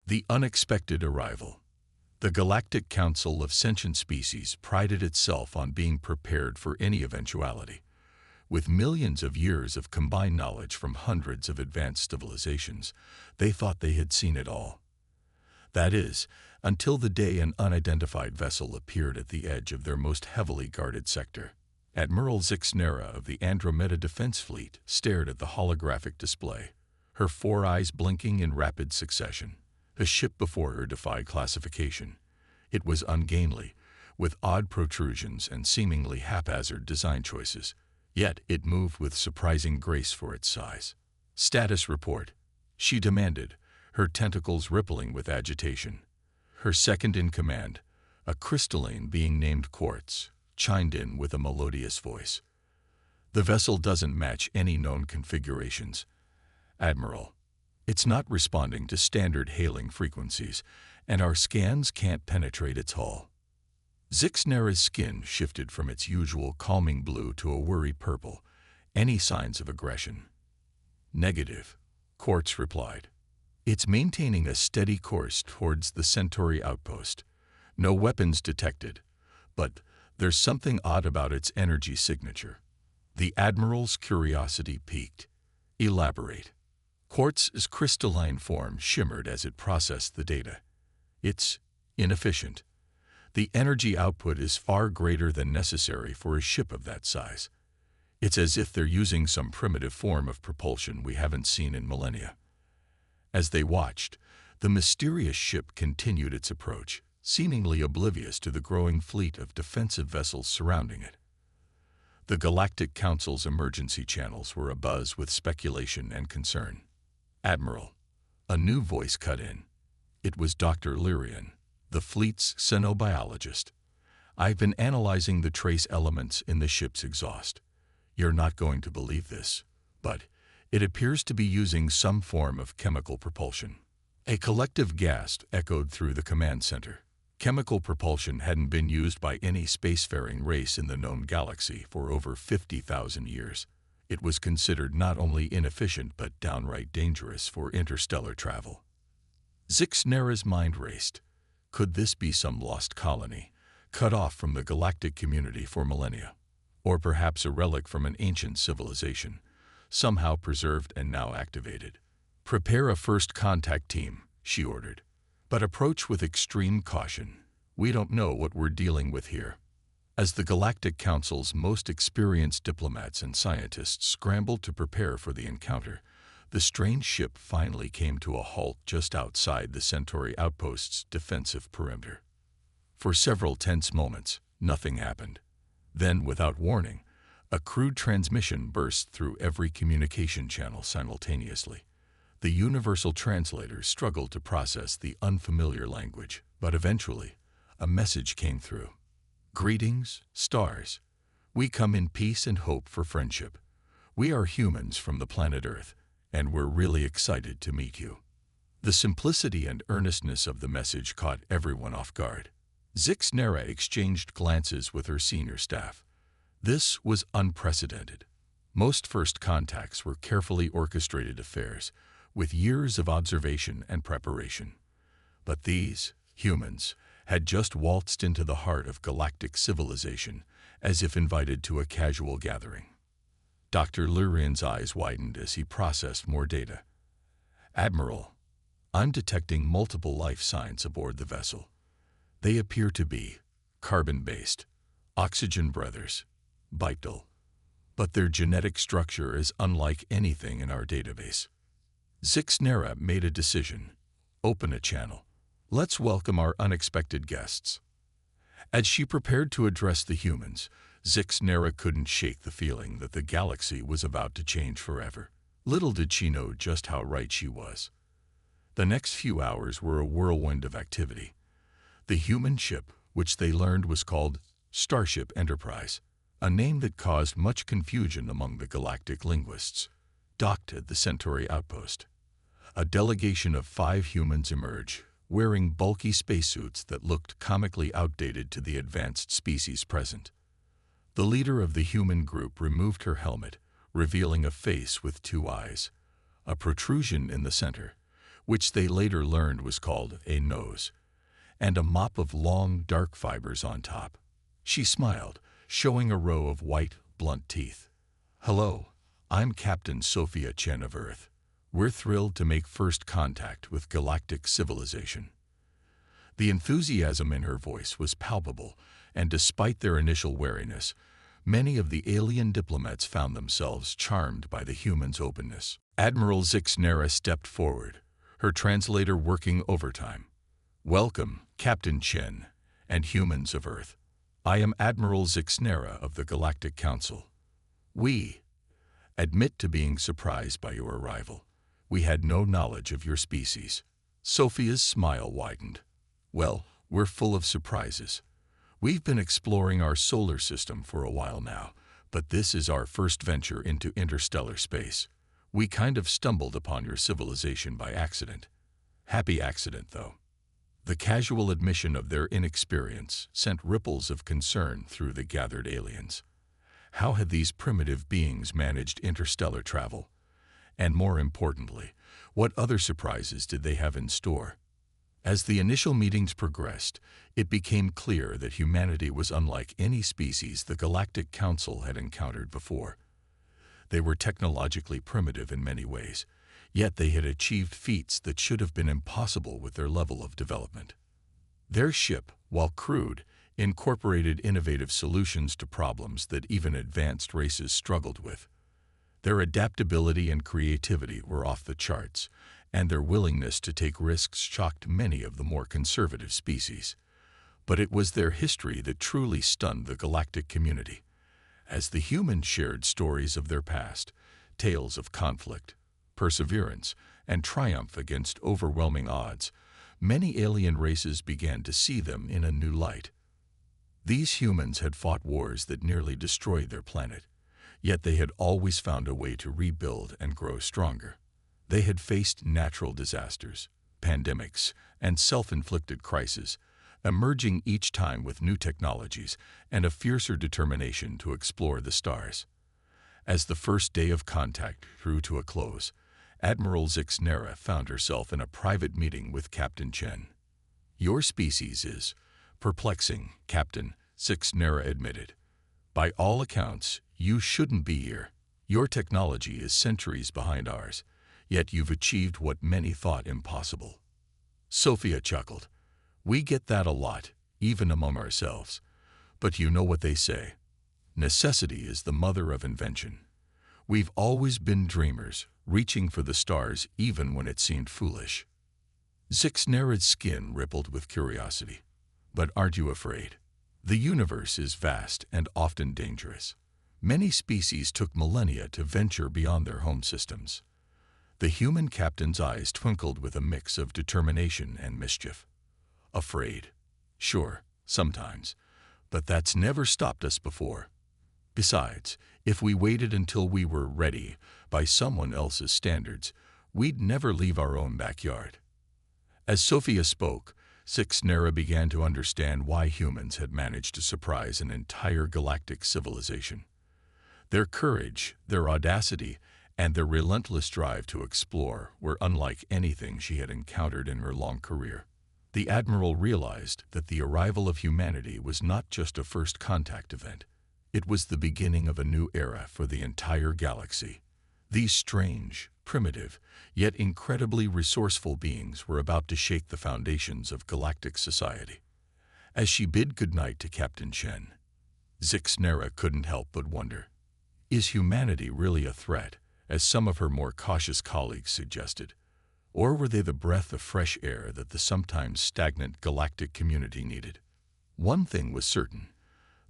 The unexpected arrival. The Galactic Council of Sentient Species prided itself on being prepared for any eventuality. With millions of years of combined knowledge from hundreds of advanced civilizations, they thought they had seen it all. That is, until the day an unidentified vessel appeared at the edge of their most heavily guarded sector. Admiral Zixnera of the Andromeda Defense Fleet stared at the holographic display, her 4 eyes blinking in rapid succession. The ship before her defied classification. It was ungainly, with odd protrusions and seemingly haphazard design choices, yet it moved with surprising grace for its size. "Status report," she demanded, her tentacles rippling with agitation. Her second-in-command, a crystalline being named Quartz, chimed in with a melodious voice. "The vessel doesn't match any known configurations, Admiral. It's not responding to standard hailing frequencies, and our scans can't penetrate its hull." Zixnera's skin shifted from its usual calming blue to a worried purple. "Any signs of aggression?" "Negative," Quartz replied. "It's maintaining a steady course towards the Centauri outpost. No weapons detected, but there's something odd about its energy signature." The Admiral's curiosity piqued. "Elaborate." Quartz's crystalline form shimmered as it processed the data. "It's inefficient. The energy output is far greater than necessary for a ship of that size. It's as if they're using some primitive form of propulsion we haven't seen in millennia." As they watched, the mysterious ship continued its approach, seemingly oblivious to the growing fleet of defensive vessels surrounding it. The Galactic Council's emergency channels were abuzz with speculation and concern. "Admiral," a new voice cut in. It was Dr. Lyrian, the fleet's xenobiologist. "I've been analyzing the trace elements in the ship's exhaust. You're not going to believe this, but it appears to be using some form of chemical propulsion." A collective gasp echoed through the command center. Chemical propulsion hadn't been used by any spacefaring race in the known galaxy for over 50,000 years. It was considered not only inefficient but downright dangerous for interstellar travel. Zixnera's mind raced. Could this be some lost colony, cut off from the galactic community for millennia? Or perhaps a relic from an ancient civilization, somehow preserved and now activated? "Prepare a first contact team," she ordered. "But approach with extreme caution. We don't know what we're dealing with here." As the Galactic Council's most experienced diplomats and scientists scrambled to prepare for the encounter, the strange ship finally came to a halt just outside the Centauri outpost's defensive perimeter. For several tense moments, nothing happened. Then, without warning, a crude transmission burst through every communication channel simultaneously. The universal translators struggled to process the unfamiliar language, but eventually, a message came through. "Greetings, stars. We come in peace and hope for friendship. We are humans from the planet Earth, and we're really excited to meet you." The simplicity and earnestness of the message caught everyone off guard. Zixnera exchanged glances with her senior staff. This was unprecedented. Most first contacts were carefully orchestrated affairs, with years of observation and preparation. But these, humans, had just waltzed into the heart of galactic civilization, as if invited to a casual gathering. Dr. Lyrian's eyes widened as he processed more data. "Admiral, I'm detecting multiple life signs aboard the vessel. They appear to be carbon-based, oxygen brothers, vital, but their genetic structure is unlike anything in our database." Zixnera made a decision. "Open a channel. Let's welcome our unexpected guests." As she prepared to address the humans, Zixnera couldn't shake the feeling that the galaxy was about to change forever. Little did she know just how right she was. The next few hours were a whirlwind of activity. The human ship, which they learned was called Starship Enterprise, a name that caused much confusion among the galactic linguists, docked at the Centauri outpost. A delegation of 5 humans emerged, wearing bulky spacesuits that looked comically outdated to the advanced species present. The leader of the human group removed her helmet, revealing a face with 2 eyes, a protrusion in the center, which they later learned was called a nose, and a mop of long, dark fibers on top. She smiled, showing a row of white, blunt teeth. "Hello, I'm Captain Sophia Chen of Earth. We're thrilled to make first contact with galactic civilization." The enthusiasm in her voice was palpable, and despite their initial wariness, many of the alien diplomats found themselves charmed by the humans' openness. Admiral Zixnera stepped forward, her translator working overtime. "Welcome, Captain Chen, and humans of Earth. I am Admiral Zixnera of the Galactic Council. We admit to being surprised by your arrival. We had no knowledge of your species." Sophia's smile widened. "Well, we're full of surprises. We've been exploring our solar system for a while now, but this is our first venture into interstellar space. We kind of stumbled upon your civilization by accident. Happy accident, though." The casual admission of their inexperience sent ripples of concern through the gathered aliens. How had these primitive beings managed interstellar travel? And more importantly, what other surprises did they have in store? As the initial meetings progressed, it became clear that humanity was unlike any species the Galactic Council had encountered before. They were technologically primitive in many ways, yet they had achieved feats that should have been impossible with their level of development. Their ship, while crude, incorporated innovative solutions to problems that even advanced races struggled with. Their adaptability and creativity were off the charts, and their willingness to take risks shocked many of the more conservative species. But it was their history that truly stunned the galactic community. As the humans shared stories of their past, tales of conflict, perseverance, and triumph against overwhelming odds, many alien races began to see them in a new light. These humans had fought wars that nearly destroyed their planet, yet they had always found a way to rebuild and grow stronger. They had faced natural disasters, pandemics, and self-inflicted crises, emerging each time with new technologies and a fiercer determination to explore the stars. As the first day of contact drew to a close, Admiral Zixnera found herself in a private meeting with Captain Chen. "Your species is perplexing, Captain," Zixnera admitted. "By all accounts, you shouldn't be here. Your technology is centuries behind ours, yet you've achieved what many thought impossible." Sophia chuckled. "We get that a lot, even among ourselves. But you know what they say. Necessity is the mother of invention. We've always been dreamers, reaching for the stars even when it seemed foolish." Zixnera's skin rippled with curiosity. "But aren't you afraid? The universe is vast and often dangerous. Many species took millennia to venture beyond their home systems." The human captain's eyes twinkled with a mix of determination and mischief. "Afraid? Sure, sometimes. But that's never stopped us before. Besides, if we waited until we were ready, by someone else's standards, we'd never leave our own backyard." As Sophia spoke, Zixnera began to understand why humans had managed to surprise an entire galactic civilization. Their courage, their audacity, and their relentless drive to explore were unlike anything she had encountered in her long career. The Admiral realized that the arrival of humanity was not just a first contact event. It was the beginning of a new era for the entire galaxy. These strange, primitive, yet incredibly resourceful beings were about to shake the foundations of galactic society. As she bid goodnight to Captain Chen, Zixnera couldn't help but wonder, is humanity really a threat, as some of her more cautious colleagues suggested? Or were they the breath of fresh air that the sometimes stagnant galactic community needed? One thing was certain.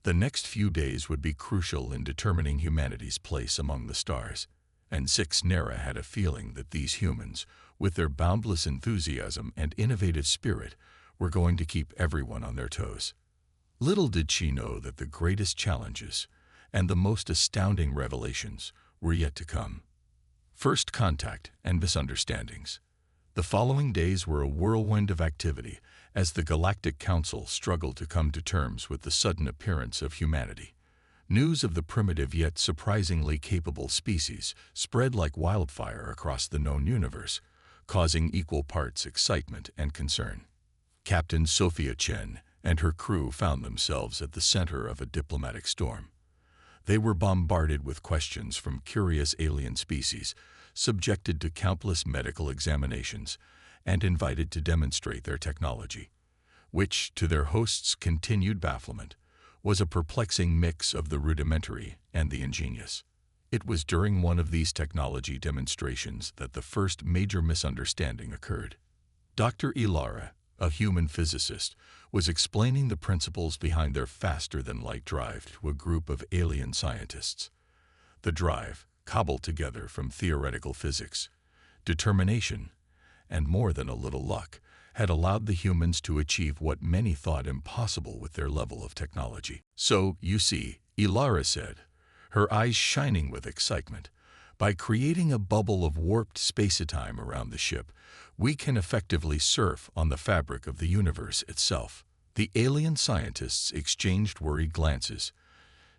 The next few days would be crucial in determining humanity's place among the stars, and Zixnera had a feeling that these humans, with their boundless enthusiasm and innovative spirit, were going to keep everyone on their toes. Little did she know that the greatest challenges and the most astounding revelations were yet to come. First contact and misunderstandings. The following days were a whirlwind of activity as the Galactic Council struggled to come to terms with the sudden appearance of humanity. News of the primitive yet surprisingly capable species spread like wildfire across the known universe, causing equal parts excitement and concern. Captain Sophia Chen and her crew found themselves at the center of a diplomatic storm. They were bombarded with questions from curious alien species, subjected to countless medical examinations, and invited to demonstrate their technology, which, to their hosts' continued bafflement, was a perplexing mix of the rudimentary and the ingenious. It was during one of these technology demonstrations that the first major misunderstanding occurred. Dr. Ilara, a human physicist, was explaining the principles behind their faster-than-light drive to a group of alien scientists. The drive, cobbled together from theoretical physics, determination, and more than a little luck, had allowed the humans to achieve what many thought impossible with their level of technology. So, you see, Ilara said, her eyes shining with excitement, by creating a bubble of warped space-time around the ship, we can effectively surf on the fabric of the universe itself. The alien scientists exchanged worried glances.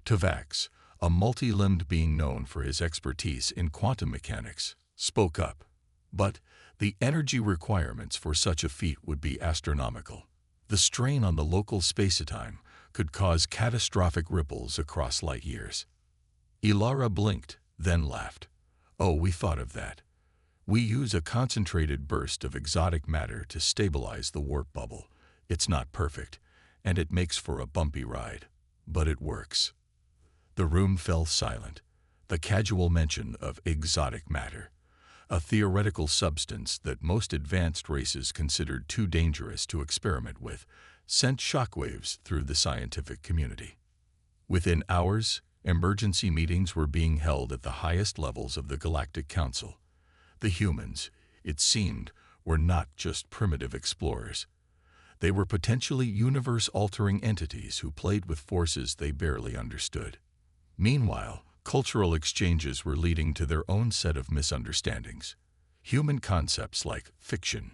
Tavax, a multi-limbed being known for his expertise in quantum mechanics, spoke up. But the energy requirements for such a feat would be astronomical. The strain on the local space-time could cause catastrophic ripples across light years. Ilara blinked, then laughed. Oh, we thought of that. We use a concentrated burst of exotic matter to stabilize the warp bubble. It's not perfect, and it makes for a bumpy ride. But it works. The room fell silent. The casual mention of exotic matter, a theoretical substance that most advanced races considered too dangerous to experiment with, sent shockwaves through the scientific community. Within hours, emergency meetings were being held at the highest levels of the Galactic Council. The humans, it seemed, were not just primitive explorers. They were potentially universe-altering entities who played with forces they barely understood. Meanwhile, cultural exchanges were leading to their own set of misunderstandings. Human concepts like fiction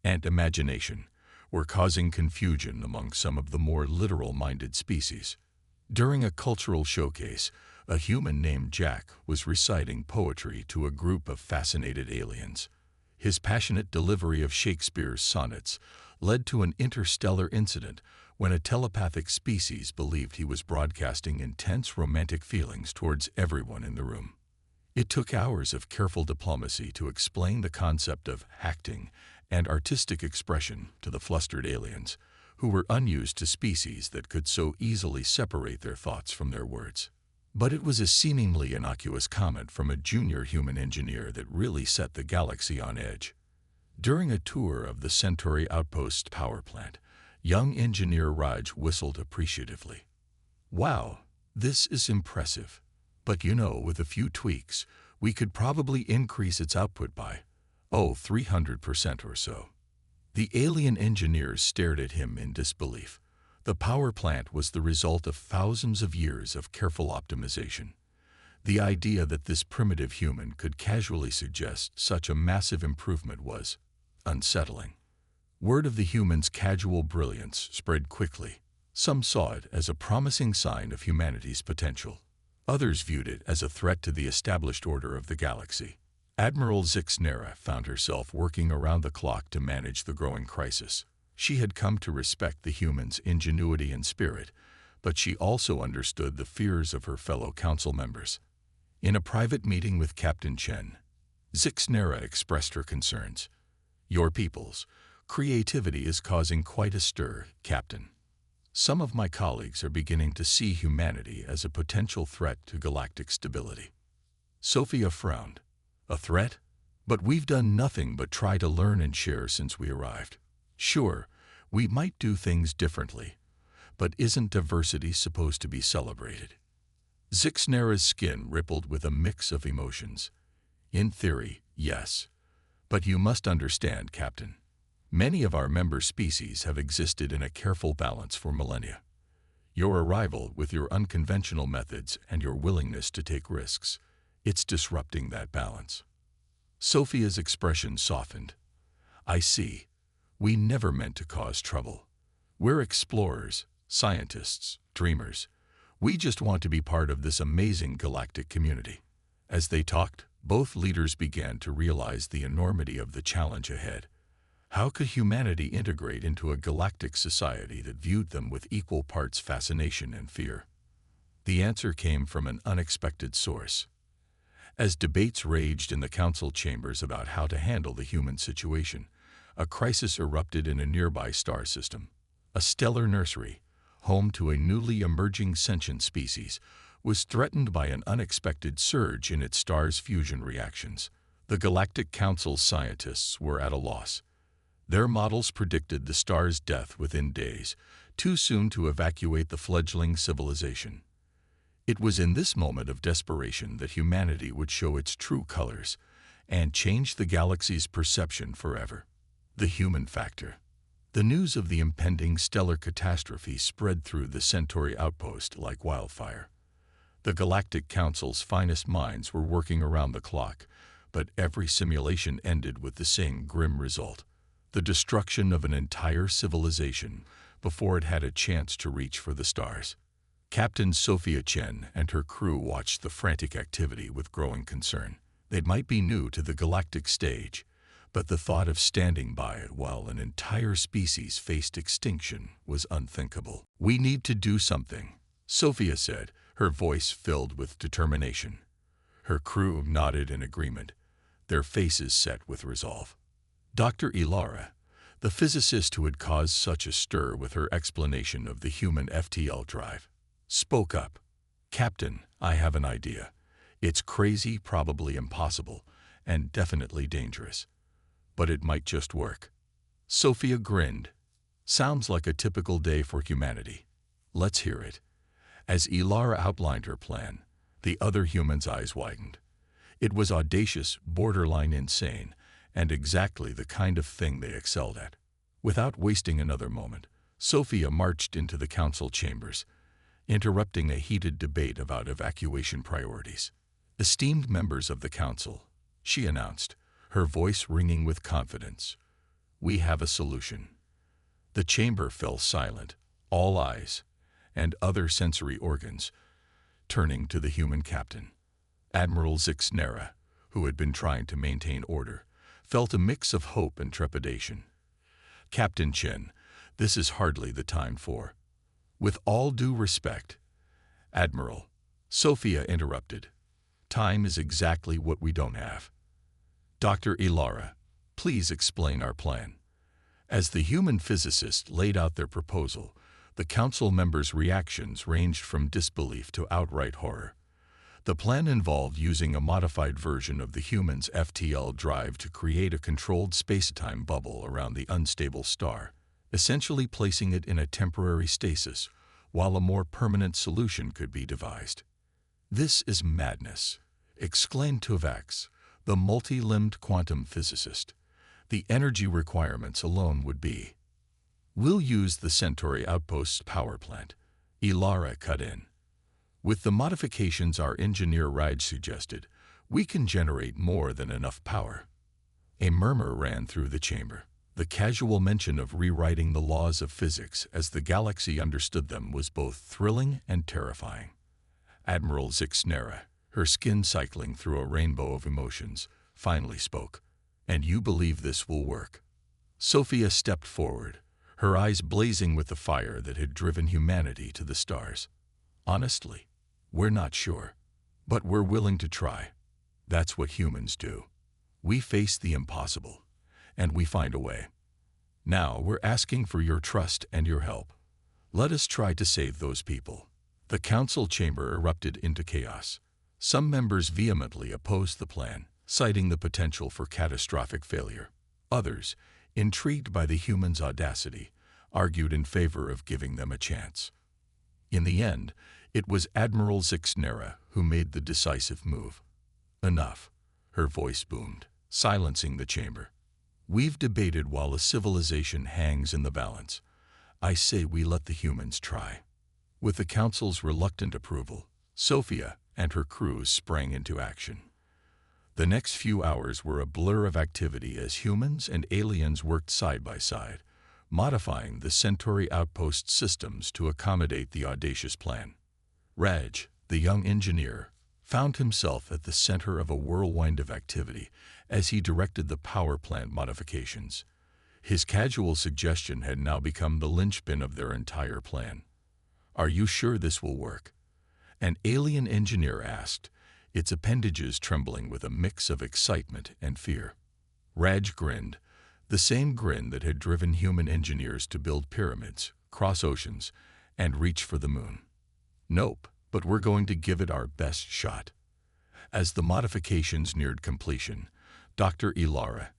and imagination were causing confusion among some of the more literal-minded species. During a cultural showcase, a human named Jack was reciting poetry to a group of fascinated aliens. His passionate delivery of Shakespeare's sonnets led to an interstellar incident when a telepathic species believed he was broadcasting intense romantic feelings towards everyone in the room. It took hours of careful diplomacy to explain the concept of acting and artistic expression to the flustered aliens, who were unused to species that could so easily separate their thoughts from their words. But it was a seemingly innocuous comment from a junior human engineer that really set the galaxy on edge. During a tour of the Centauri Outpost power plant, young engineer Raj whistled appreciatively. Wow, this is impressive. But you know, with a few tweaks, we could probably increase its output by, 300% or so. The alien engineers stared at him in disbelief. The power plant was the result of thousands of years of careful optimization. The idea that this primitive human could casually suggest such a massive improvement was unsettling. Word of the human's casual brilliance spread quickly. Some saw it as a promising sign of humanity's potential. Others viewed it as a threat to the established order of the galaxy. Admiral Zixnera found herself working around the clock to manage the growing crisis. She had come to respect the humans' ingenuity and spirit, but she also understood the fears of her fellow council members. In a private meeting with Captain Chen, Zixnera expressed her concerns. Your people's creativity is causing quite a stir, Captain. Some of my colleagues are beginning to see humanity as a potential threat to galactic stability. Sophia frowned. A threat? But we've done nothing but try to learn and share since we arrived. Sure, we might do things differently, but isn't diversity supposed to be celebrated? Zixnera's skin rippled with a mix of emotions. In theory, yes. But you must understand, Captain. Many of our member species have existed in a careful balance for millennia. Your arrival with your unconventional methods and your willingness to take risks, it's disrupting that balance. Sophia's expression softened. I see. We never meant to cause trouble. We're explorers, scientists, dreamers. We just want to be part of this amazing galactic community. As they talked, both leaders began to realize the enormity of the challenge ahead. How could humanity integrate into a galactic society that viewed them with equal parts fascination and fear? The answer came from an unexpected source. As debates raged in the council chambers about how to handle the human situation, a crisis erupted in a nearby star system. A stellar nursery, home to a newly emerging sentient species, was threatened by an unexpected surge in its star's fusion reactions. The Galactic Council's scientists were at a loss. Their models predicted the star's death within days, too soon to evacuate the fledgling civilization. It was in this moment of desperation that humanity would show its true colors and change the galaxy's perception forever. The human factor. The news of the impending stellar catastrophe spread through the Centauri outpost like wildfire. The Galactic Council's finest minds were working around the clock, but every simulation ended with the same grim result: the destruction of an entire civilization before it had a chance to reach for the stars. Captain Sophia Chen and her crew watched the frantic activity with growing concern. They might be new to the galactic stage, but the thought of standing by it while an entire species faced extinction was unthinkable. "We need to do something," Sophia said, her voice filled with determination. Her crew nodded in agreement, their faces set with resolve. Dr. Ilara, the physicist who had caused such a stir with her explanation of the human FTL drive, spoke up. "Captain, I have an idea. It's crazy, probably impossible, and definitely dangerous. But it might just work." Sophia grinned. "Sounds like a typical day for humanity. Let's hear it." As Ilara outlined her plan, the other humans' eyes widened. It was audacious, borderline insane, and exactly the kind of thing they excelled at. Without wasting another moment, Sophia marched into the council chambers, interrupting a heated debate about evacuation priorities. "Esteemed members of the council," she announced, her voice ringing with confidence, "we have a solution." The chamber fell silent, all eyes, and other sensory organs, turning to the human captain. Admiral Zixnera, who had been trying to maintain order, felt a mix of hope and trepidation. "Captain Chen, this is hardly the time for—" "With all due respect, Admiral," Sophia interrupted, "time is exactly what we don't have. Dr. Ilara, please explain our plan." As the human physicists laid out their proposal, the council members' reactions ranged from disbelief to outright horror. The plan involved using a modified version of the human's FTL drive to create a controlled space-time bubble around the unstable star, essentially placing it in a temporary stasis, while a more permanent solution could be devised. "This is madness," exclaimed Tuvax, the multi-limbed quantum physicist. "The energy requirements alone would be—" "We'll use the Centauri outpost's power plant," Ilara cut in. "With the modifications our engineer Raj suggested, we can generate more than enough power." A murmur ran through the chamber. The casual mention of rewriting the laws of physics as the galaxy understood them was both thrilling and terrifying. Admiral Zixnera, her skin cycling through a rainbow of emotions, finally spoke. "And you believe this will work?" Sophia stepped forward, her eyes blazing with the fire that had driven humanity to the stars. "Honestly, we're not sure, but we're willing to try. That's what humans do. We face the impossible, and we find a way. Now we're asking for your trust and your help. Let us try to save those people." The council chamber erupted into chaos. Some members vehemently opposed the plan, citing the potential for catastrophic failure. Others, intrigued by the humans' audacity, argued in favor of giving them a chance. In the end, it was Admiral Zixnera who made the decisive move. "Enough," her voice boomed, silencing the chamber. "We've debated while a civilization hangs in the balance. I say we let the humans try." With the council's reluctant approval, Sophia and her crew sprang into action. The next few hours were a blur of activity as humans and aliens worked side by side, modifying the Centauri outpost systems to accommodate the audacious plan. Raj, the young engineer, found himself at the center of a whirlwind of activity as he directed the power plant modifications. His casual suggestion had now become the linchpin of their entire plan. "Are you sure this will work?" an alien engineer asked, its appendages trembling with a mix of excitement and fear. Raj grinned, the same grin that had driven human engineers to build pyramids, cross oceans, and reach for the moon. "Nope, but we're going to give it our best shot." As the modifications neared completion, Dr. Ilara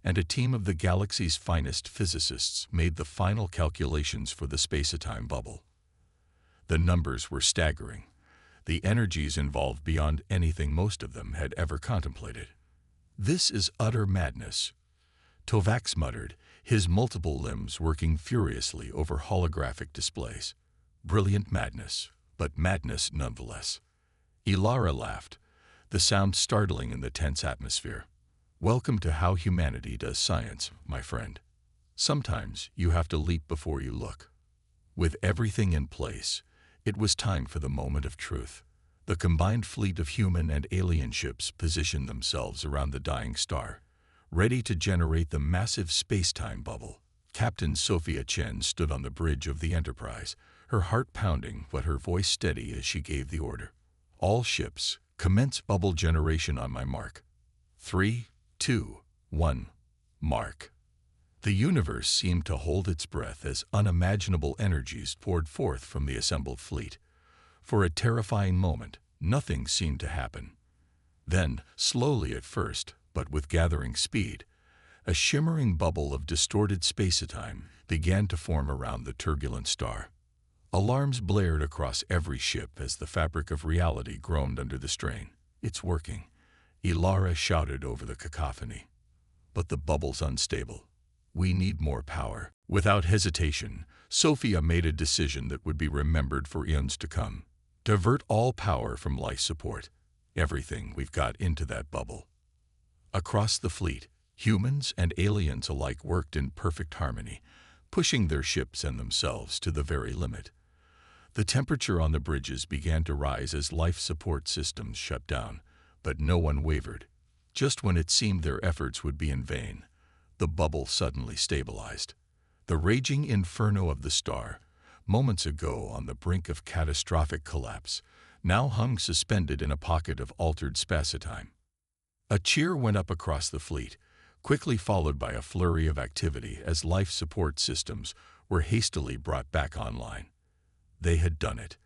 and a team of the galaxy's finest physicists made the final calculations for the space-time bubble. The numbers were staggering, the energies involved beyond anything most of them had ever contemplated. "This is utter madness," Tovax muttered, his multiple limbs working furiously over holographic displays. "Brilliant madness, but madness nonetheless." Ilara laughed, the sound startling in the tense atmosphere. "Welcome to how humanity does science, my friend. Sometimes you have to leap before you look." With everything in place, it was time for the moment of truth. The combined fleet of human and alien ships positioned themselves around the dying star, ready to generate the massive space-time bubble. Captain Sophia Chen stood on the bridge of the Enterprise, her heart pounding but her voice steady as she gave the order. "All ships, commence bubble generation on my mark. 3, 2, 1, mark." The universe seemed to hold its breath as unimaginable energies poured forth from the assembled fleet. For a terrifying moment, nothing seemed to happen. Then, slowly at first, but with gathering speed, a shimmering bubble of distorted space-time began to form around the turbulent star. Alarms blared across every ship as the fabric of reality groaned under the strain. "It's working," Ilara shouted over the cacophony. "But the bubble's unstable. We need more power." Without hesitation, Sophia made a decision that would be remembered for eons to come. "Divert all power from life support. Everything we've got into that bubble." Across the fleet, humans and aliens alike worked in perfect harmony, pushing their ships and themselves to the very limit. The temperature on the bridges began to rise as life support systems shut down, but no one wavered. Just when it seemed their efforts would be in vain, the bubble suddenly stabilized. The raging inferno of the star, moments ago on the brink of catastrophic collapse, now hung suspended in a pocket of altered space-time. A cheer went up across the fleet, quickly followed by a flurry of activity as life support systems were hastily brought back online. They had done it.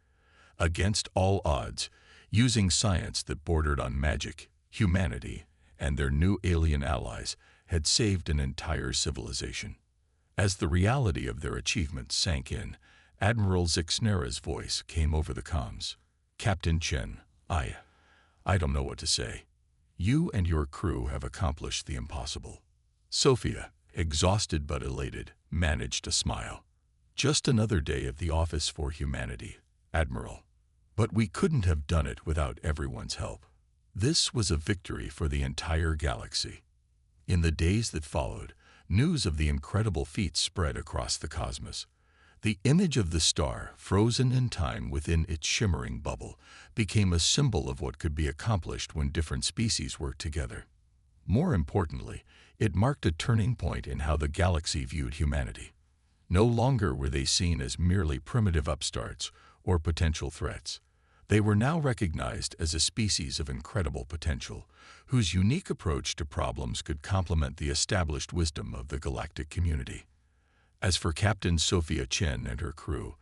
Against all odds, using science that bordered on magic, humanity, and their new alien allies had saved an entire civilization. As the reality of their achievement sank in, Admiral Zixnera's voice came over the comms. "Captain Chen, I don't know what to say. You and your crew have accomplished the impossible." Sophia, exhausted but elated, managed a smile. "Just another day at the office for humanity, Admiral. But we couldn't have done it without everyone's help." This was a victory for the entire galaxy. In the days that followed, news of the incredible feat spread across the cosmos. The image of the star, frozen in time within its shimmering bubble, became a symbol of what could be accomplished when different species worked together. More importantly, it marked a turning point in how the galaxy viewed humanity. No longer were they seen as merely primitive upstarts or potential threats. They were now recognized as a species of incredible potential, whose unique approach to problems could complement the established wisdom of the galactic community. As for Captain Sophia Chen and her crew,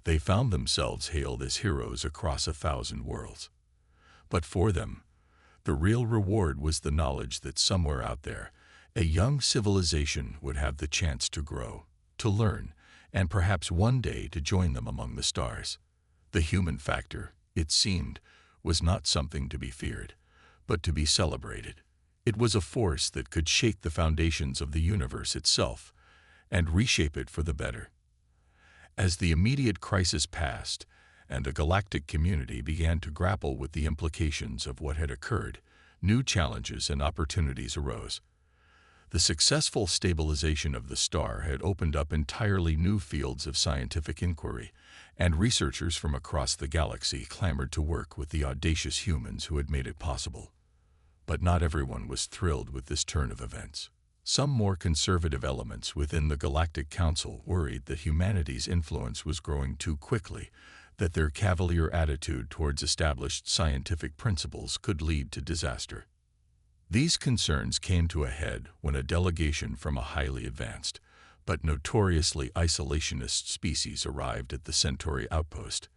they found themselves hailed as heroes across 1,000 worlds. But for them, the real reward was the knowledge that somewhere out there, a young civilization would have the chance to grow, to learn, and perhaps one day to join them among the stars. The human factor, it seemed, was not something to be feared, but to be celebrated. It was a force that could shake the foundations of the universe itself and reshape it for the better. As the immediate crisis passed and the galactic community began to grapple with the implications of what had occurred, new challenges and opportunities arose. The successful stabilization of the star had opened up entirely new fields of scientific inquiry, and researchers from across the galaxy clamored to work with the audacious humans who had made it possible. But not everyone was thrilled with this turn of events. Some more conservative elements within the Galactic Council worried that humanity's influence was growing too quickly, that their cavalier attitude towards established scientific principles could lead to disaster. These concerns came to a head when a delegation from a highly advanced, but notoriously isolationist species arrived at the Centauri outpost.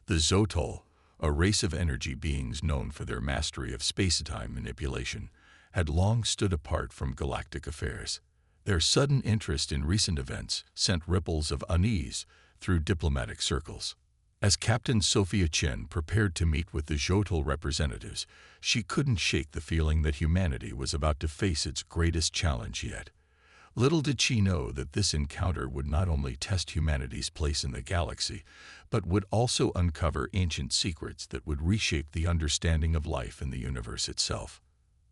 The Zotol, a race of energy beings known for their mastery of spacetime manipulation, had long stood apart from galactic affairs. Their sudden interest in recent events sent ripples of unease through diplomatic circles. As Captain Sophia Chen prepared to meet with the Zotol representatives, she couldn't shake the feeling that humanity was about to face its greatest challenge yet. Little did she know that this encounter would not only test humanity's place in the galaxy, but would also uncover ancient secrets that would reshape the understanding of life in the universe itself.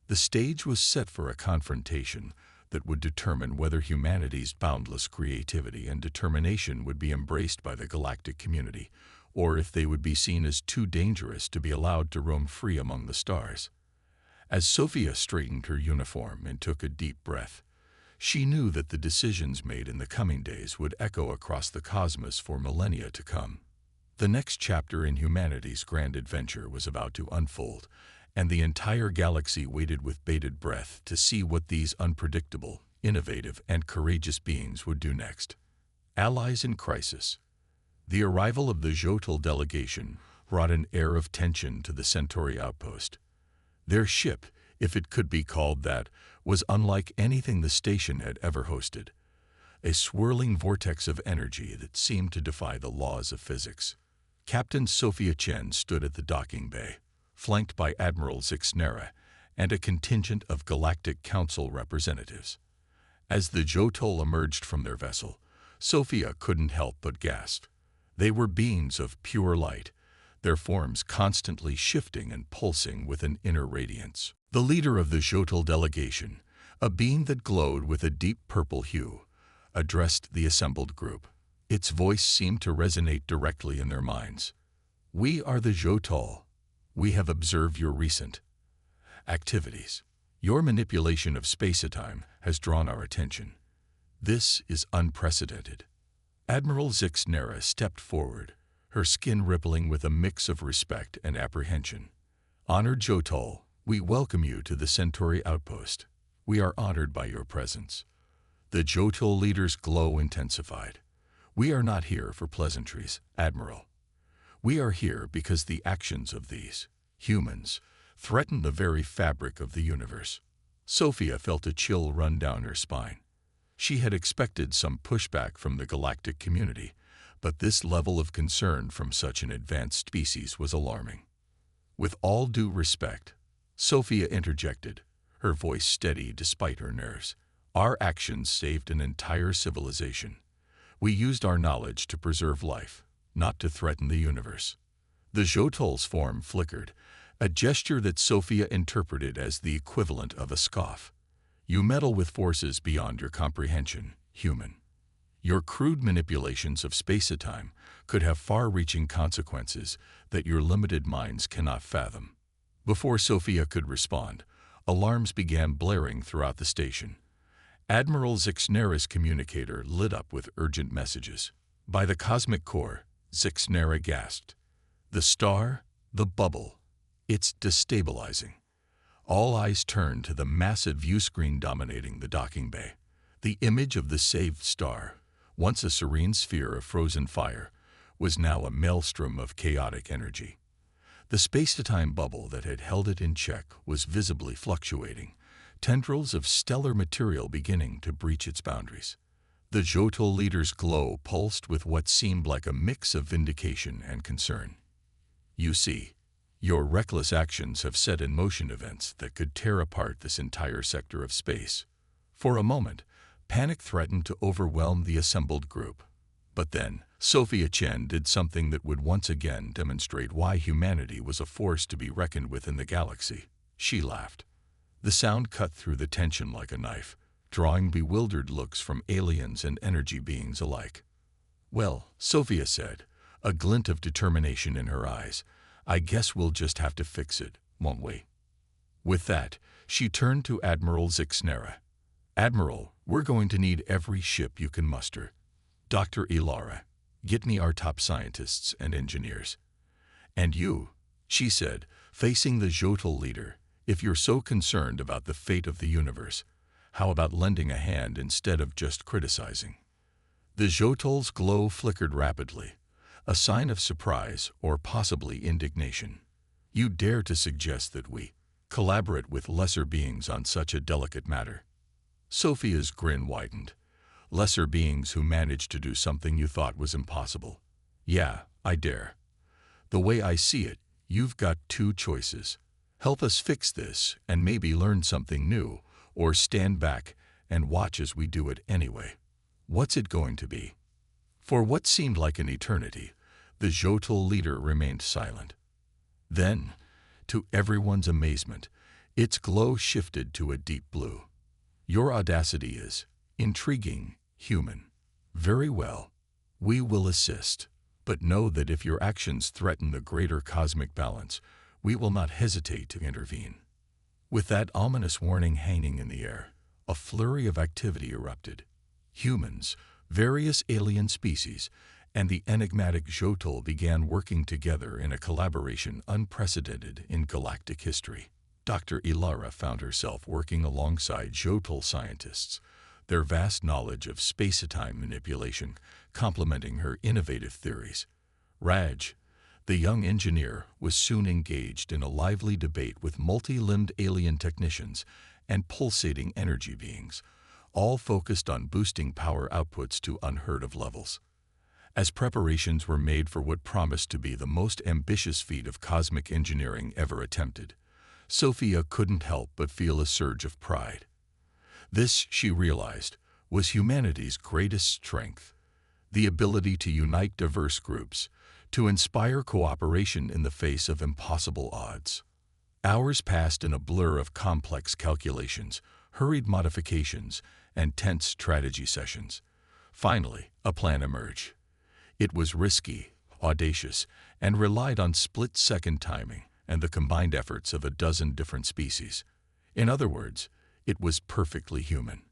The stage was set for a confrontation that would determine whether humanity's boundless creativity and determination would be embraced by the galactic community, or if they would be seen as too dangerous to be allowed to roam free among the stars. As Sophia straightened her uniform and took a deep breath, she knew that the decisions made in the coming days would echo across the cosmos for millennia to come. The next chapter in humanity's grand adventure was about to unfold, and the entire galaxy waited with bated breath to see what these unpredictable, innovative, and courageous beings would do next. Allies in crisis. The arrival of the Zotol delegation brought an air of tension to the Centauri outpost. Their ship, if it could be called that, was unlike anything the station had ever hosted. A swirling vortex of energy that seemed to defy the laws of physics. Captain Sophia Chen stood at the docking bay, flanked by Admiral Zixnera and a contingent of Galactic Council representatives. As the Zotol emerged from their vessel, Sophia couldn't help but gasp. They were beings of pure light, their forms constantly shifting and pulsing with an inner radiance. The leader of the Zotol delegation, a being that glowed with a deep purple hue, addressed the assembled group. Its voice seemed to resonate directly in their minds. "We are the Zotol. We have observed your recent activities. Your manipulation of spacetime has drawn our attention. This is unprecedented." Admiral Zixnera stepped forward, her skin rippling with a mix of respect and apprehension. "Honored Zotol, we welcome you to the Centauri outpost. We are honored by your presence." The Zotol leader's glow intensified. "We are not here for pleasantries, Admiral. We are here because the actions of these humans threaten the very fabric of the universe." Sophia felt a chill run down her spine. She had expected some pushback from the galactic community, but this level of concern from such an advanced species was alarming. "With all due respect," Sophia interjected, her voice steady despite her nerves, "our actions saved an entire civilization. We used our knowledge to preserve life, not to threaten the universe." The Zotol's form flickered, a gesture that Sophia interpreted as the equivalent of a scoff. "You meddle with forces beyond your comprehension, human. Your crude manipulations of spacetime could have far-reaching consequences that your limited minds cannot fathom." Before Sophia could respond, alarms began blaring throughout the station. Admiral Zixnera's communicator lit up with urgent messages. "By the cosmic core," Zixnera gasped. "The star, the bubble. It's destabilizing." All eyes turned to the massive viewscreen dominating the docking bay. The image of the saved star, once a serene sphere of frozen fire, was now a maelstrom of chaotic energy. The spacetime bubble that had held it in check was visibly fluctuating, tendrils of stellar material beginning to breach its boundaries. The Zotol leader's glow pulsed with what seemed like a mix of vindication and concern. "You see, your reckless actions have set in motion events that could tear apart this entire sector of space." For a moment, panic threatened to overwhelm the assembled group. But then, Sophia Chen did something that would once again demonstrate why humanity was a force to be reckoned with in the galaxy. She laughed. The sound cut through the tension like a knife, drawing bewildered looks from aliens and energy beings alike. "Well," Sophia said, a glint of determination in her eyes, "I guess we'll just have to fix it, won't we?" With that, she turned to Admiral Zixnera. "Admiral, we're going to need every ship you can muster. Dr. Ilara, get me our top scientists and engineers. And you," she said, facing the Jotol leader, "if you're so concerned about the fate of the universe, how about lending a hand instead of just criticizing?" The Jotol's glow flickered rapidly, a sign of surprise or possibly indignation. "You dare to suggest that we collaborate with lesser beings on such a delicate matter?" Sophia's grin widened. "Lesser beings who managed to do something you thought was impossible? Yeah, I dare. The way I see it, you've got two choices. Help us fix this and maybe learn something new, or stand back and watch as we do it anyway. What's it going to be?" For what seemed like an eternity, the Jotol leader remained silent. Then, to everyone's amazement, its glow shifted to a deep blue. "Your audacity is intriguing, human. Very well, we will assist. But know that if your actions threaten the greater cosmic balance, we will not hesitate to intervene." With that ominous warning hanging in the air, a flurry of activity erupted. Humans, various alien species, and the enigmatic Jotol began working together in a collaboration unprecedented in galactic history. Dr. Ilara found herself working alongside Jotol scientists, their vast knowledge of space-time manipulation complementing her innovative theories. Raj, the young engineer, was soon engaged in a lively debate with multi-limbed alien technicians and pulsating energy beings, all focused on boosting power outputs to unheard-of levels. As preparations were made for what promised to be the most ambitious feat of cosmic engineering ever attempted, Sophia couldn't help but feel a surge of pride. This, she realized, was humanity's greatest strength: the ability to unite diverse groups, to inspire cooperation in the face of impossible odds. Hours passed in a blur of complex calculations, hurried modifications, and tense strategy sessions. Finally, a plan emerged. It was risky, audacious, and relied on split-second timing and the combined efforts of a dozen different species. In other words, it was perfectly human.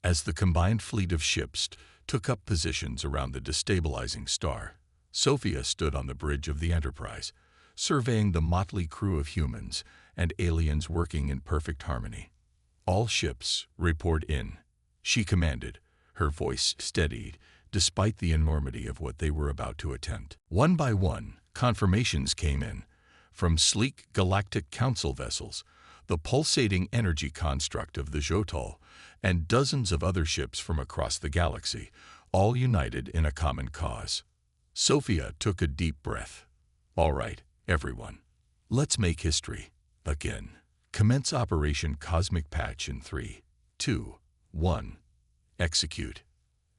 As the combined fleet of ships took up positions around the destabilizing star, Sophia stood on the bridge of the Enterprise, surveying the motley crew of humans and aliens working in perfect harmony. "All ships, report in," she commanded, her voice steadied despite the enormity of what they were about to attempt. One by one, confirmations came in, from sleek Galactic Council vessels, the pulsating energy construct of the Jotol, and dozens of other ships from across the galaxy, all united in a common cause. Sophia took a deep breath. "All right, everyone. Let's make history. Again. Commence Operation Cosmic Patch in 3, 2, 1. Execute."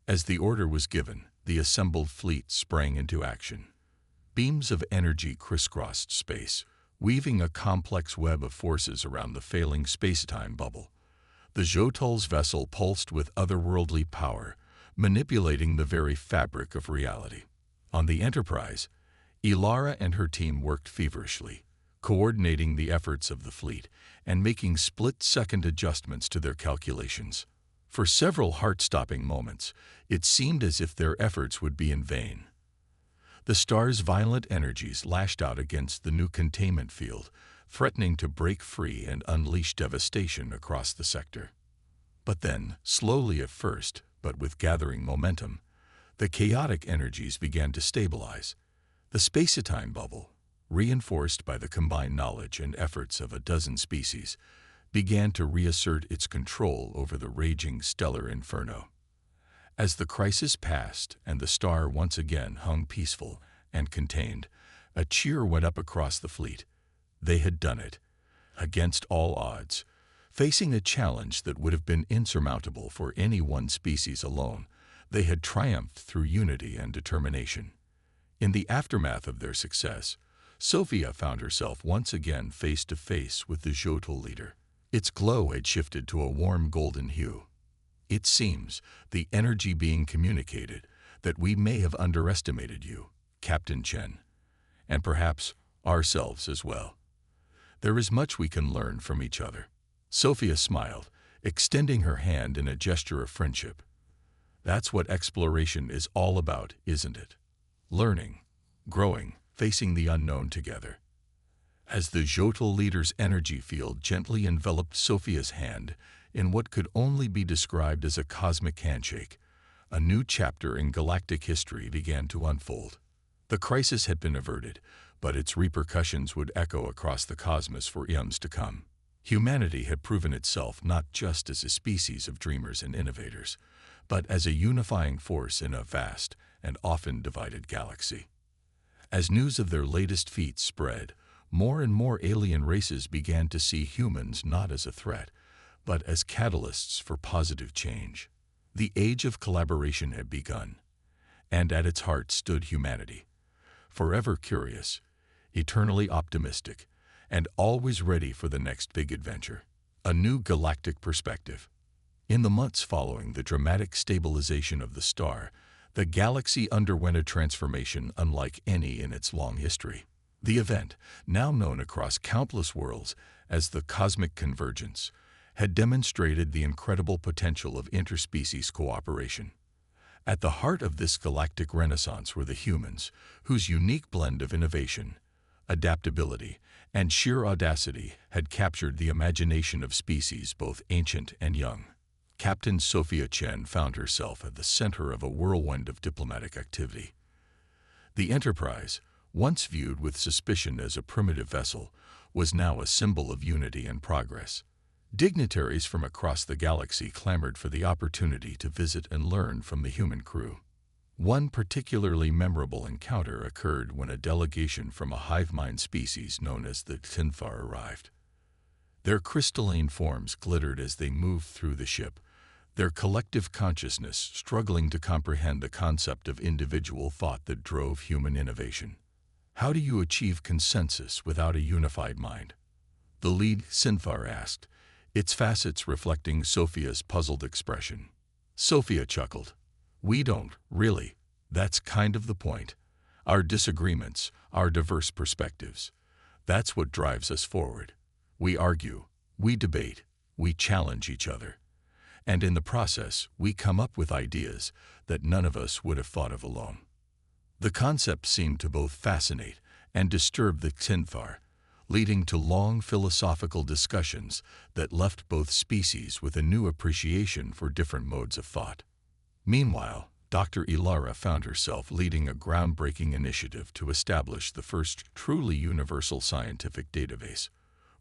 As the order was given, the assembled fleet sprang into action. Beams of energy crisscrossed space, weaving a complex web of forces around the failing space-time bubble. The Jotol's vessel pulsed with otherworldly power, manipulating the very fabric of reality. On the Enterprise, Ilara and her team worked feverishly, coordinating the efforts of the fleet and making split-second adjustments to their calculations. For several heart-stopping moments, it seemed as if their efforts would be in vain. The star's violent energies lashed out against the new containment field, threatening to break free and unleash devastation across the sector. But then, slowly at first, but with gathering momentum, the chaotic energies began to stabilize. The space-time bubble, reinforced by the combined knowledge and efforts of a dozen species, began to reassert its control over the raging stellar inferno. As the crisis passed and the star once again hung peaceful and contained, a cheer went up across the fleet. They had done it. Against all odds, facing a challenge that would have been insurmountable for any one species alone, they had triumphed through unity and determination. In the aftermath of their success, Sophia found herself once again face to face with the Jotol leader. Its glow had shifted to a warm golden hue. It seems, the energy being communicated, that we may have underestimated you, Captain Chen, and perhaps ourselves as well. There is much we can learn from each other. Sophia smiled, extending her hand in a gesture of friendship. That's what exploration is all about, isn't it? Learning, growing, facing the unknown together. As the Jotol leader's energy field gently enveloped Sophia's hand in what could only be described as a cosmic handshake, a new chapter in galactic history began to unfold. The crisis had been averted, but its repercussions would echo across the cosmos for eons to come. Humanity had proven itself not just as a species of dreamers and innovators, but as a unifying force in a vast and often divided galaxy. As news of their latest feats spread, more and more alien races began to see humans not as a threat, but as catalysts for positive change. The age of collaboration had begun, and at its heart stood humanity, forever curious, eternally optimistic, and always ready for the next big adventure. A new galactic perspective. In the months following the dramatic stabilization of the star, the galaxy underwent a transformation unlike any in its long history. The event, now known across countless worlds as the cosmic convergence, had demonstrated the incredible potential of interspecies cooperation. At the heart of this galactic renaissance were the humans, whose unique blend of innovation, adaptability, and sheer audacity had captured the imagination of species both ancient and young. Captain Sophia Chen found herself at the center of a whirlwind of diplomatic activity. The Enterprise, once viewed with suspicion as a primitive vessel, was now a symbol of unity and progress. Dignitaries from across the galaxy clamored for the opportunity to visit and learn from the human crew. One particularly memorable encounter occurred when a delegation from a hive mind species known as the Xinfar arrived. Their crystalline forms glittered as they moved through the ship, their collective consciousness struggling to comprehend the concept of individual thought that drove human innovation. How do you achieve consensus without a unified mind? The lead Xinfar asked, its facets reflecting Sophia's puzzled expression. Sophia chuckled. We don't, really. That's kind of the point. Our disagreements, our diverse perspectives. That's what drives us forward. We argue, we debate, we challenge each other. And in the process, we come up with ideas that none of us would have thought of alone. The concept seemed to both fascinate and disturb the Xinfar, leading to long philosophical discussions that left both species with a new appreciation for different modes of thought. Meanwhile, Dr. Ilara found herself leading a groundbreaking initiative to establish the first truly universal scientific database.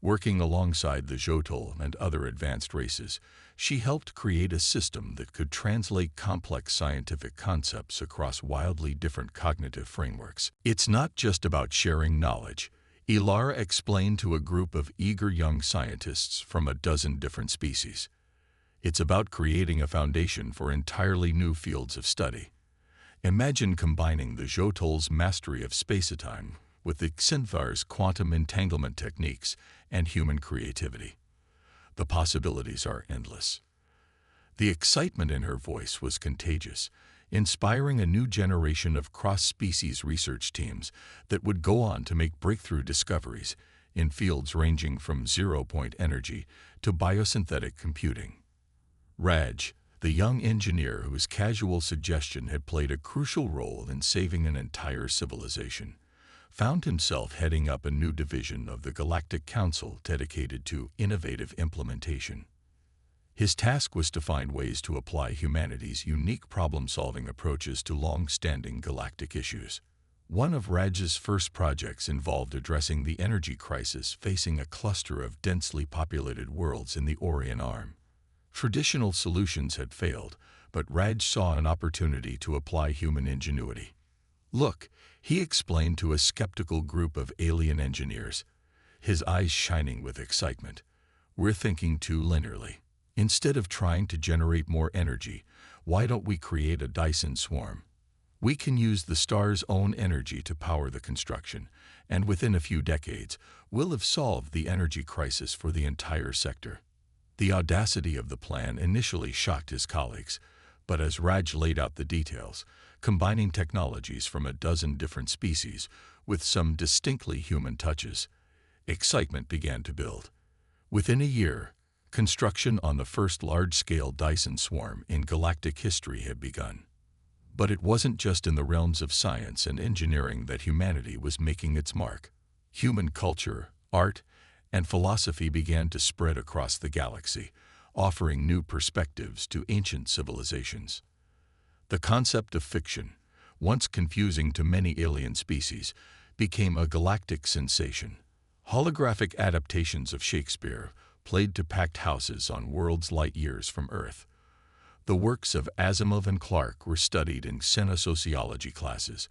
Working alongside the Jotol and other advanced races, she helped create a system that could translate complex scientific concepts across wildly different cognitive frameworks. It's not just about sharing knowledge, Ilara explained to a group of eager young scientists from a dozen different species. It's about creating a foundation for entirely new fields of study. Imagine combining the Jotol's mastery of space-time with the Xinfar's quantum entanglement techniques and human creativity. The possibilities are endless. The excitement in her voice was contagious, inspiring a new generation of cross-species research teams that would go on to make breakthrough discoveries in fields ranging from zero-point energy to biosynthetic computing. Raj, the young engineer whose casual suggestion had played a crucial role in saving an entire civilization, found himself heading up a new division of the Galactic Council dedicated to innovative implementation. His task was to find ways to apply humanity's unique problem-solving approaches to long-standing galactic issues. One of Raj's first projects involved addressing the energy crisis facing a cluster of densely populated worlds in the Orion Arm. Traditional solutions had failed, but Raj saw an opportunity to apply human ingenuity. Look, he explained to a skeptical group of alien engineers, his eyes shining with excitement. We're thinking too linearly. Instead of trying to generate more energy, why don't we create a Dyson swarm? We can use the star's own energy to power the construction, and within a few decades, we'll have solved the energy crisis for the entire sector. The audacity of the plan initially shocked his colleagues, but as Raj laid out the details, combining technologies from a dozen different species with some distinctly human touches, excitement began to build. Within a year, construction on the first large-scale Dyson swarm in galactic history had begun. But it wasn't just in the realms of science and engineering that humanity was making its mark. Human culture, art, and philosophy began to spread across the galaxy, offering new perspectives to ancient civilizations. The concept of fiction, once confusing to many alien species, became a galactic sensation. Holographic adaptations of Shakespeare played to packed houses on worlds light years from Earth. The works of Asimov and Clarke were studied in xenosociology classes,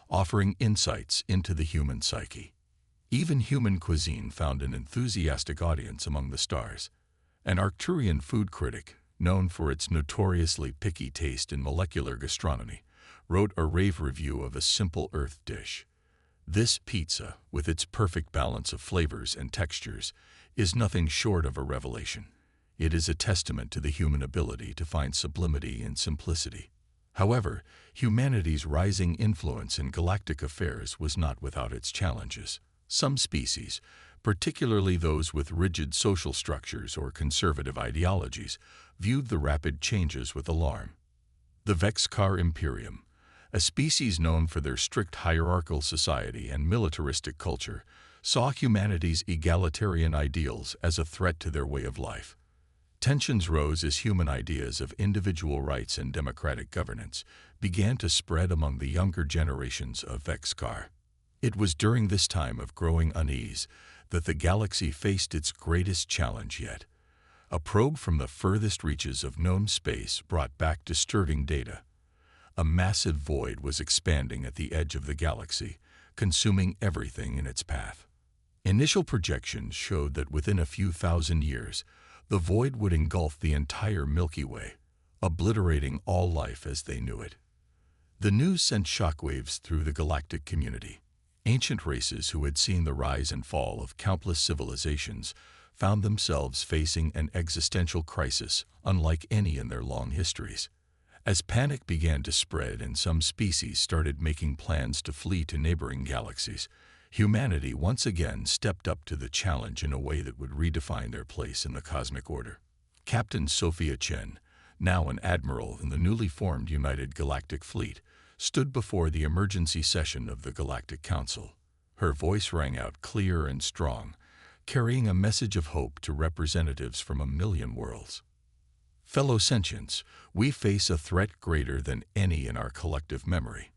offering insights into the human psyche. Even human cuisine found an enthusiastic audience among the stars. An Arcturian food critic, known for its notoriously picky taste in molecular gastronomy, wrote a rave review of a simple Earth dish. This pizza, with its perfect balance of flavors and textures, is nothing short of a revelation. It is a testament to the human ability to find sublimity in simplicity. However, humanity's rising influence in galactic affairs was not without its challenges. Some species, particularly those with rigid social structures or conservative ideologies, viewed the rapid changes with alarm. The Vexcar Imperium, a species known for their strict hierarchical society and militaristic culture, saw humanity's egalitarian ideals as a threat to their way of life. Tensions rose as human ideas of individual rights and democratic governance began to spread among the younger generations of Vexcar. It was during this time of growing unease that the galaxy faced its greatest challenge yet. A probe from the furthest reaches of known space brought back disturbing data. A massive void was expanding at the edge of the galaxy, consuming everything in its path. Initial projections showed that within a few thousand years, the void would engulf the entire Milky Way, obliterating all life as they knew it. The news sent shockwaves through the galactic community. Ancient races who had seen the rise and fall of countless civilizations found themselves facing an existential crisis unlike any in their long histories. As panic began to spread and some species started making plans to flee to neighboring galaxies, humanity once again stepped up to the challenge in a way that would redefine their place in the cosmic order. Captain Sophia Chen, now an admiral in the newly formed United Galactic Fleet, stood before the emergency session of the Galactic Council. Her voice rang out clear and strong, carrying a message of hope to representatives from a million worlds. Fellow sentients, we face a threat greater than any in our collective memory.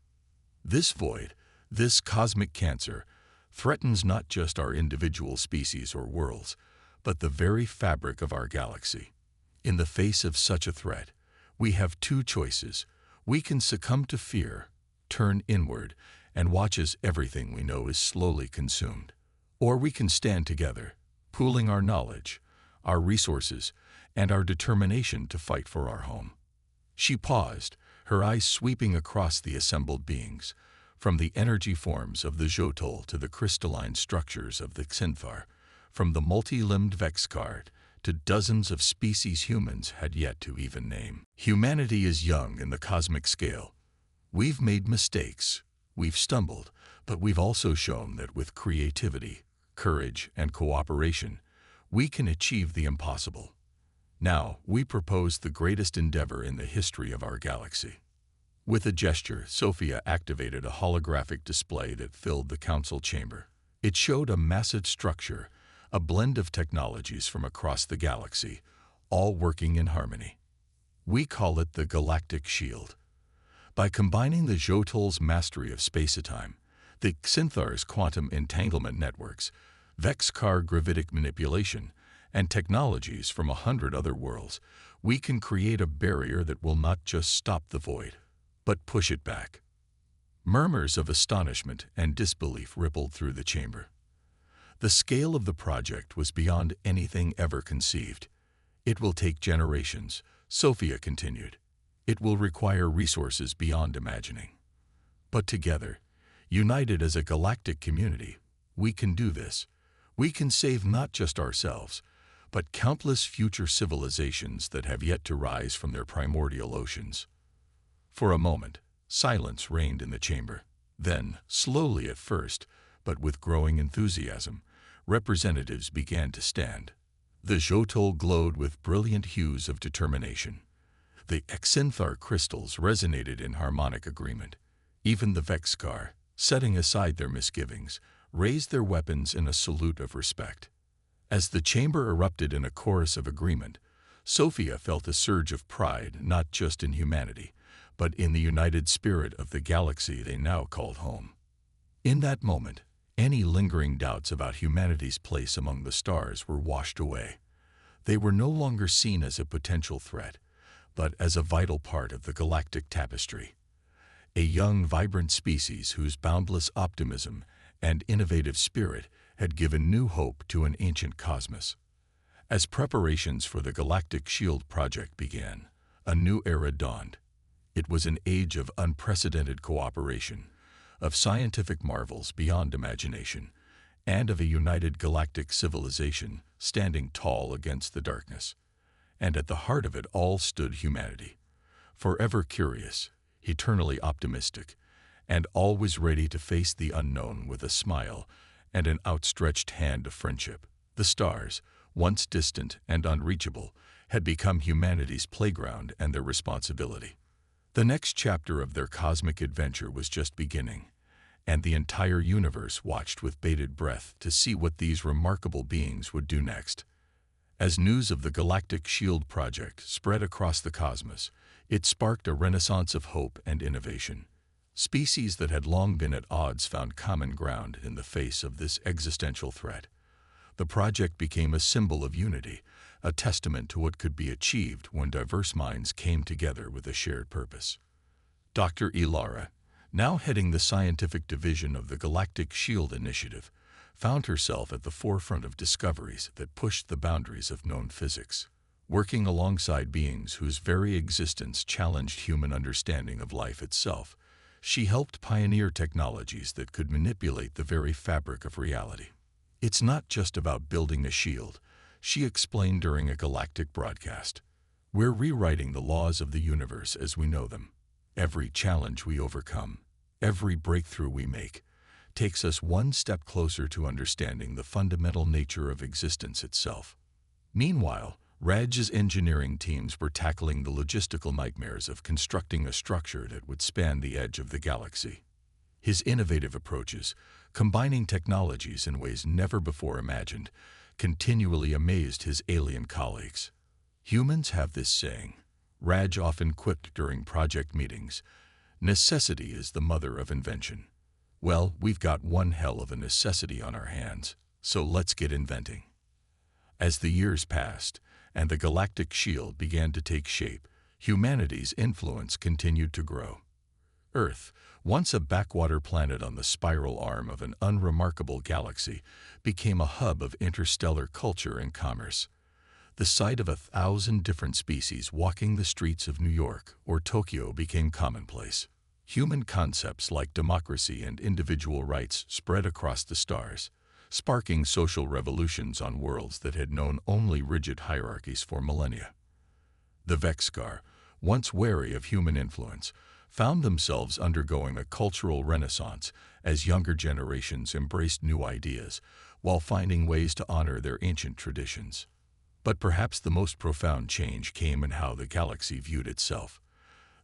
This void, this cosmic cancer, threatens not just our individual species or worlds, but the very fabric of our galaxy. In the face of such a threat, we have two choices. We can succumb to fear, turn inward, and watch as everything we know is slowly consumed. Or we can stand together, pooling our knowledge, our resources, and our determination to fight for our home. She paused, her eyes sweeping across the assembled beings, from the energy forms of the Jotol to the crystalline structures of the Xinthar, from the multi-limbed Vexcard to dozens of species humans had yet to even name. Humanity is young in the cosmic scale. We've made mistakes, we've stumbled, but we've also shown that with creativity, courage, and cooperation, we can achieve the impossible. Now, we propose the greatest endeavor in the history of our galaxy. With a gesture, Sophia activated a holographic display that filled the council chamber. It showed a massive structure, a blend of technologies from across the galaxy, all working in harmony. We call it the Galactic Shield. By combining the Jotol's mastery of space-time, the Xinthar's quantum entanglement networks, Vexcar gravitic manipulation, and technologies from 100 other worlds, we can create a barrier that will not just stop the void, but push it back. Murmurs of astonishment and disbelief rippled through the chamber. The scale of the project was beyond anything ever conceived. It will take generations, Sophia continued. It will require resources beyond imagining. But together, united as a galactic community, we can do this. We can save not just ourselves, but countless future civilizations that have yet to rise from their primordial oceans. For a moment, silence reigned in the chamber. Then, slowly at first, but with growing enthusiasm, representatives began to stand. The Jotol glowed with brilliant hues of determination. The Exynthar crystals resonated in harmonic agreement. Even the Vexkar, setting aside their misgivings, raised their weapons in a salute of respect. As the chamber erupted in a chorus of agreement, Sophia felt a surge of pride not just in humanity, but in the united spirit of the galaxy they now called home. In that moment, any lingering doubts about humanity's place among the stars were washed away. They were no longer seen as a potential threat, but as a vital part of the galactic tapestry. A young, vibrant species whose boundless optimism and innovative spirit had given new hope to an ancient cosmos. As preparations for the Galactic Shield project began, a new era dawned. It was an age of unprecedented cooperation, of scientific marvels beyond imagination, and of a united galactic civilization standing tall against the darkness. And at the heart of it all stood humanity, forever curious, eternally optimistic, and always ready to face the unknown with a smile and an outstretched hand of friendship. The stars, once distant and unreachable, had become humanity's playground and their responsibility. The next chapter of their cosmic adventure was just beginning, and the entire universe watched with bated breath to see what these remarkable beings would do next. As news of the Galactic Shield project spread across the cosmos, it sparked a renaissance of hope and innovation. Species that had long been at odds found common ground in the face of this existential threat. The project became a symbol of unity, a testament to what could be achieved when diverse minds came together with a shared purpose. Dr. Ilara, now heading the scientific division of the Galactic Shield Initiative, found herself at the forefront of discoveries that pushed the boundaries of known physics. Working alongside beings whose very existence challenged human understanding of life itself, she helped pioneer technologies that could manipulate the very fabric of reality. It's not just about building a shield, she explained during a galactic broadcast. We're rewriting the laws of the universe as we know them. Every challenge we overcome, every breakthrough we make, takes us one step closer to understanding the fundamental nature of existence itself. Meanwhile, Raj's engineering teams were tackling the logistical nightmares of constructing a structure that would span the edge of the galaxy. His innovative approaches, combining technologies in ways never before imagined, continually amazed his alien colleagues. Humans have this saying, Raj often quipped during project meetings, necessity is the mother of invention. Well, we've got one hell of a necessity on our hands, so let's get inventing. As the years passed, and the Galactic Shield began to take shape, humanity's influence continued to grow. Earth, once a backwater planet on the spiral arm of an unremarkable galaxy, became a hub of interstellar culture and commerce. The sight of 1,000 different species walking the streets of New York or Tokyo became commonplace. Human concepts like democracy and individual rights spread across the stars, sparking social revolutions on worlds that had known only rigid hierarchies for millennia. The Vexkar, once wary of human influence, found themselves undergoing a cultural renaissance as younger generations embraced new ideas while finding ways to honor their ancient traditions. But perhaps the most profound change came in how the galaxy viewed itself.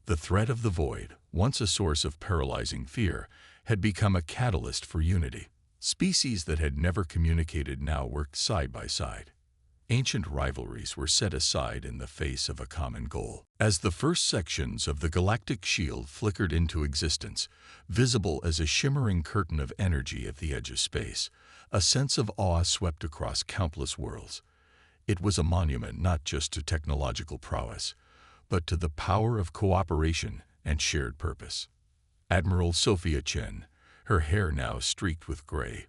The threat of the void, once a source of paralyzing fear, had become a catalyst for unity. Species that had never communicated now worked side by side. Ancient rivalries were set aside in the face of a common goal. As the first sections of the Galactic Shield flickered into existence, visible as a shimmering curtain of energy at the edge of space, a sense of awe swept across countless worlds. It was a monument not just to technological prowess, but to the power of cooperation and shared purpose. Admiral Sophia Chen, her hair now streaked with gray,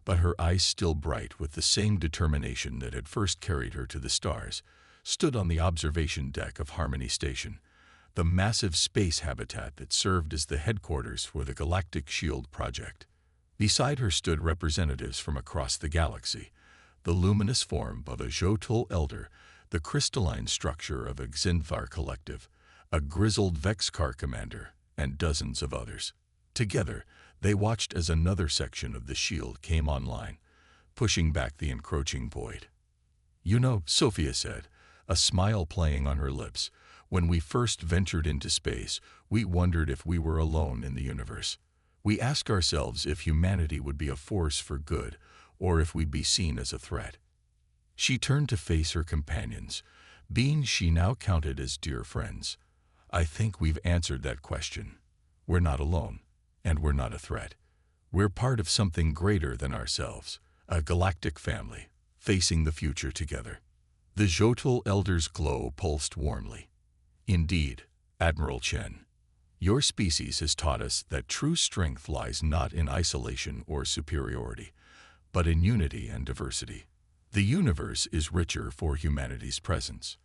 but her eyes still bright with the same determination that had first carried her to the stars, stood on the observation deck of Harmony Station, the massive space habitat that served as the headquarters for the Galactic Shield project. Beside her stood representatives from across the galaxy, the luminous form of a Jotol elder, the crystalline structure of a Xinthar collective, a grizzled Vexcar commander, and dozens of others. Together, they watched as another section of the shield came online, pushing back the encroaching void. "You know," Sophia said, a smile playing on her lips, "when we first ventured into space, we wondered if we were alone in the universe. We asked ourselves if humanity would be a force for good or if we'd be seen as a threat." She turned to face her companions, beings she now counted as dear friends. "I think we've answered that question. We're not alone, and we're not a threat. We're part of something greater than ourselves, a galactic family, facing the future together." The Jotol Elder's glow pulsed warmly. "Indeed, Admiral Chen, your species has taught us that true strength lies not in isolation or superiority, but in unity and diversity. The universe is richer for humanity's presence."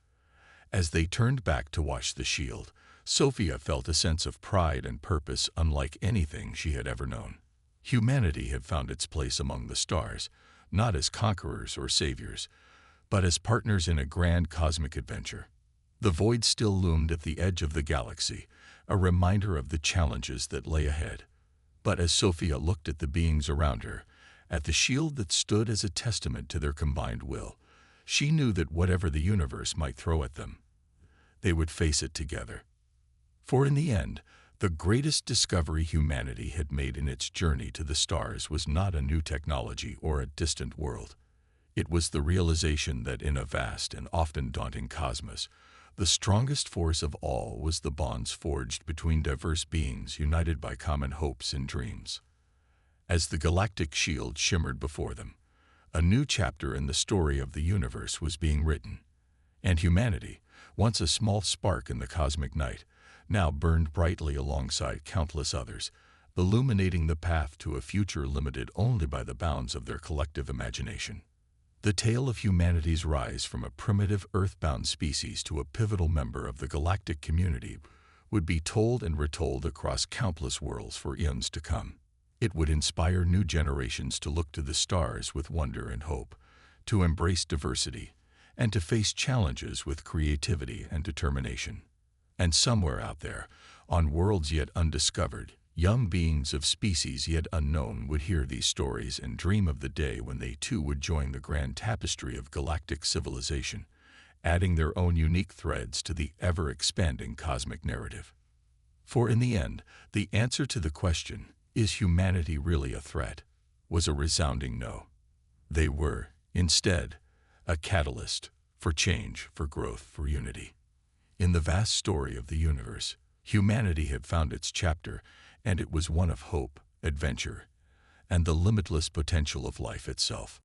As they turned back to watch the shield, Sophia felt a sense of pride and purpose unlike anything she had ever known. Humanity had found its place among the stars, not as conquerors or saviors, but as partners in a grand cosmic adventure. The void still loomed at the edge of the galaxy, a reminder of the challenges that lay ahead. But as Sophia looked at the beings around her, at the shield that stood as a testament to their combined will, she knew that whatever the universe might throw at them, they would face it together. For in the end, the greatest discovery humanity had made in its journey to the stars was not a new technology or a distant world. It was the realization that in a vast and often daunting cosmos, the strongest force of all was the bonds forged between diverse beings united by common hopes and dreams. As the galactic shield shimmered before them, a new chapter in the story of the universe was being written, and humanity, once a small spark in the cosmic night, now burned brightly alongside countless others, illuminating the path to a future limited only by the bounds of their collective imagination. The tale of humanity's rise from a primitive earthbound species to a pivotal member of the galactic community would be told and retold across countless worlds for eons to come. It would inspire new generations to look to the stars with wonder and hope, to embrace diversity, and to face challenges with creativity and determination. And somewhere out there, on worlds yet undiscovered, young beings of species yet unknown would hear these stories and dream of the day when they too would join the grand tapestry of galactic civilization, adding their own unique threads to the ever-expanding cosmic narrative. For in the end, the answer to the question, "Is humanity really a threat?" was a resounding no. They were, instead, a catalyst for change, for growth, for unity. In the vast story of the universe, humanity had found its chapter, and it was one of hope, adventure, and the limitless potential of life itself.